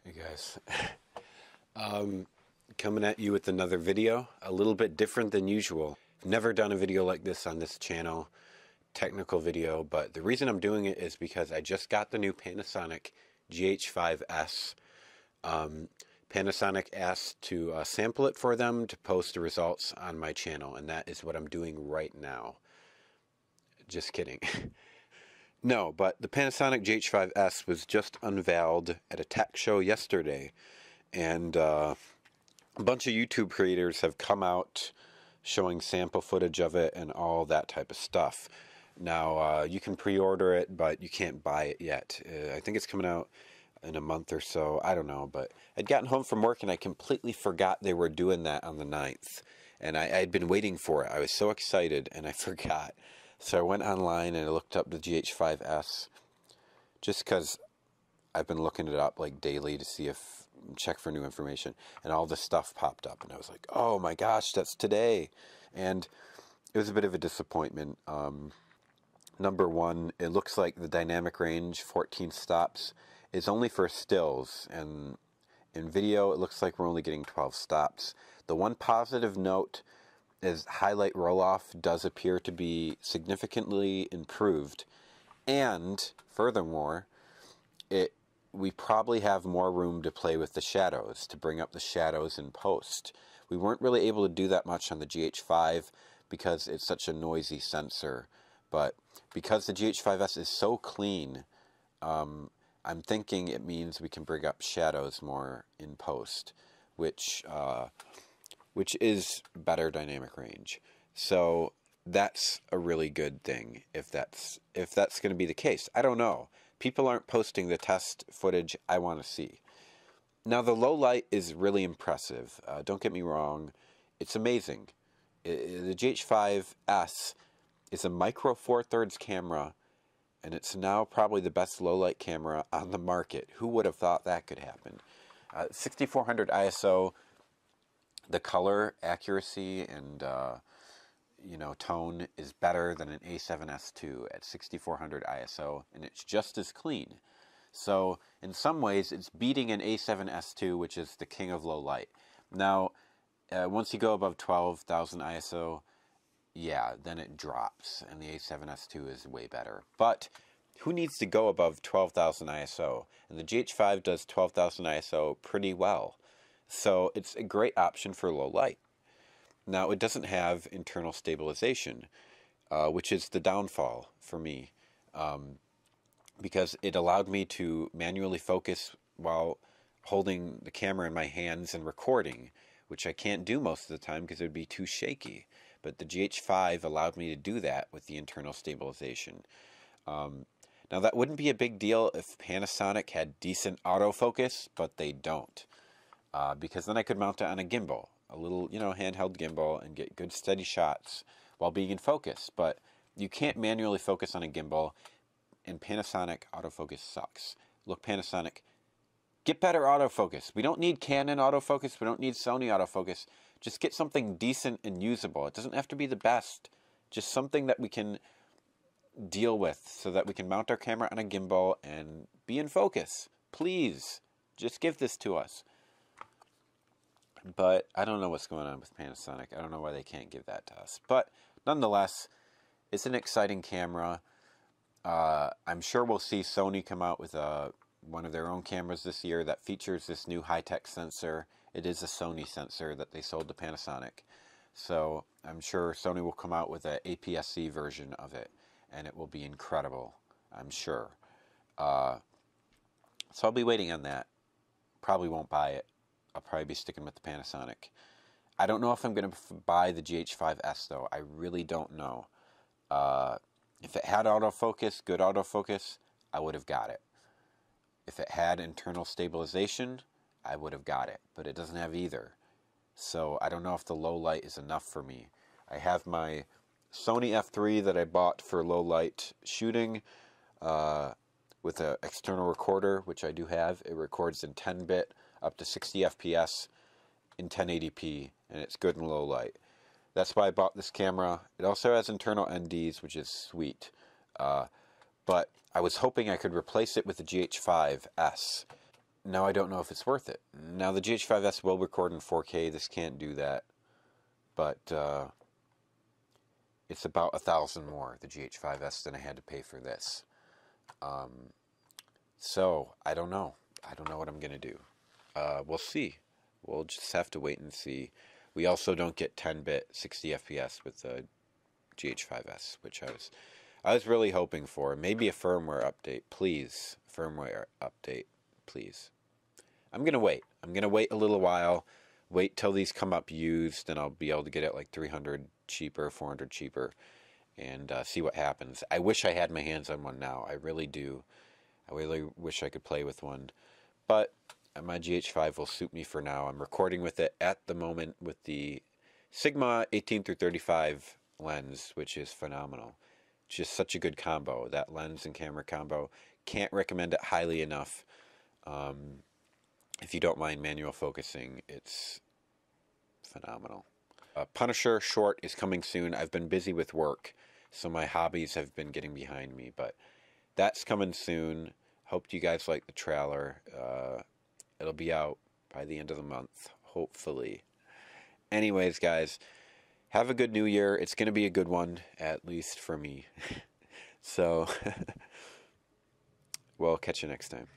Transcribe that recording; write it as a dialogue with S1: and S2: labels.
S1: Hey guys, coming at you with another video, a little bit different than usual. I've never done a video like this on this channel, technical video, but the reason I'm doing it is because I just got the new Panasonic GH5s. Panasonic asked to sample it for them to post the results on my channel, and that is what I'm doing right now. Just kidding. No, but the Panasonic GH5s was just unveiled at a tech show yesterday, and a bunch of YouTube creators have come out showing sample footage of it and all that type of stuff. Now, you can pre-order it, but you can't buy it yet. I think it's coming out in a month or so. I don't know, but I'd gotten home from work and I completely forgot they were doing that on the 9th. And I'd been waiting for it. I was so excited and I forgot. So I went online and I looked up the GH5s just because I've been looking it up like daily to see if, check for new information. And all this stuff popped up and I was like, oh my gosh, that's today. And it was a bit of a disappointment. Number one, it looks like the dynamic range, 14 stops, is only for stills, and in video it looks like we're only getting 12 stops. The one positive note is highlight roll-off does appear to be significantly improved, and furthermore, we probably have more room to play with the shadows, to bring up the shadows in post. We weren't really able to do that much on the GH5 because it's such a noisy sensor, but because the GH5s is so clean, I'm thinking it means we can bring up shadows more in post, which is better dynamic range. So that's a really good thing if that's going to be the case. I don't know. People aren't posting the test footage I want to see. Now the low light is really impressive. Don't get me wrong. It's amazing. The GH5s is a micro four thirds camera, and it's now probably the best low light camera on the market. Who would have thought that could happen? 6400 ISO, the color accuracy and tone is better than an A7S II at 6400 ISO, and it's just as clean. So in some ways, it's beating an A7S II, which is the king of low light. Now, once you go above 12,000 ISO, yeah, then it drops, and the A7S II is way better. But who needs to go above 12,000 ISO? And the GH5 does 12,000 ISO pretty well. So it's a great option for low light. Now, it doesn't have internal stabilization, which is the downfall for me, because it allowed me to manually focus while holding the camera in my hands and recording, which I can't do most of the time because it would be too shaky. But the GH5 allowed me to do that with the internal stabilization. Now, that wouldn't be a big deal if Panasonic had decent autofocus, but they don't. Because then I could mount it on a gimbal, a little, handheld gimbal, and get good steady shots while being in focus. But you can't manually focus on a gimbal, and Panasonic autofocus sucks. Look, Panasonic, get better autofocus. We don't need Canon autofocus. We don't need Sony autofocus. Just get something decent and usable. It doesn't have to be the best. Just something that we can deal with so that we can mount our camera on a gimbal and be in focus. Please, just give this to us. But I don't know what's going on with Panasonic. I don't know why they can't give that to us. But nonetheless, it's an exciting camera. I'm sure we'll see Sony come out with one of their own cameras this year that features this new high-tech sensor. It is a Sony sensor that they sold to Panasonic. So I'm sure Sony will come out with an APS-C version of it, and it will be incredible, I'm sure. So I'll be waiting on that. Probably won't buy it. I'll probably be sticking with the Panasonic. I don't know if I'm going to buy the GH5s, though. I really don't know. If it had autofocus, good autofocus, I would have got it. If it had internal stabilization, I would have got it. But it doesn't have either. So I don't know if the low light is enough for me. I have my Sony F3 that I bought for low light shooting with an external recorder, which I do have. It records in 10-bit up to 60 FPS in 1080p, and it's good in low light. That's why I bought this camera. It also has internal NDs, which is sweet. But I was hoping I could replace it with the GH5s. Now I don't know if it's worth it. Now the GH5s will record in 4K. This can't do that. But it's about $1,000 more, the GH5s, than I had to pay for this. So I don't know. I don't know what I'm going to do. We'll see. We'll just have to wait and see. We also don't get 10-bit 60 FPS with the GH5s, which I was really hoping for. Maybe a firmware update, please. Firmware update, please. I'm going to wait. I'm going to wait a little while. Wait till these come up used, and I'll be able to get it like $300 cheaper, $400 cheaper, and see what happens. I wish I had my hands on one now. I really do. I really wish I could play with one. But my GH5 will suit me for now. I'm recording with it at the moment with the Sigma 18-35 lens, which is phenomenal. It's just such a good combo. That lens and camera combo. Can't recommend it highly enough. If you don't mind manual focusing, it's phenomenal. Punisher short is coming soon. I've been busy with work, so my hobbies have been getting behind me, but that's coming soon. Hope you guys like the trailer. It'll be out by the end of the month, hopefully. Anyways, guys, have a good new year. It's going to be a good one, at least for me. So, we'll catch you next time.